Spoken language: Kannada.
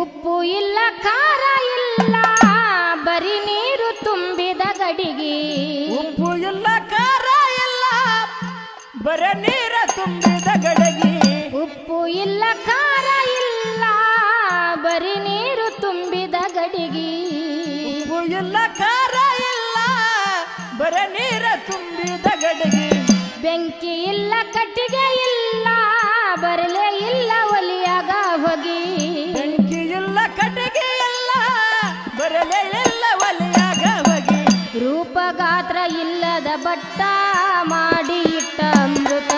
ಉಪ್ಪು ಇಲ್ಲ ಖಾರ ಇಲ್ಲ ಬರೀ ನೀರು ತುಂಬಿದ ಗಡಿಗೆ ಉಪ್ಪು ಇಲ್ಲ ಖಾರ ಇಲ್ಲ ಬರೀ ನೀರ ತುಂಬಿದ ಗಡಗಿ ಉಪ್ಪು ಇಲ್ಲ ಖಾರ ಇಲ್ಲ ಬರೀ ನೀರು ತುಂಬಿದ ಗಡಿಗೆ ಉಪ್ಪು ಇಲ್ಲ ಖಾರ ಇಲ್ಲ ಬರೀ ನೀರ ತುಂಬಿದ ಗಡಗಿ ಬೆಂಕಿ ಇಲ್ಲ ಕಟ್ಟಿಗೆ ಇಲ್ಲ ಬರಲೇ ಇಲ್ಲ ಒಲಿಯಾಗ ಹೋಗಿ ಬೆಂಕಿ ಇಲ್ಲ ಕಟ್ಟಿಗೆ ಇಲ್ಲ ಬರಲೇ ಇಲ್ಲ ಒಲಿಯಾಗ ಹೋಗಿ ರೂಪ ಗಾತ್ರ ಇಲ್ಲದ ಬಟ್ಟ ಮಾಡಿ ಇಟ್ಟ ಅಮೃತ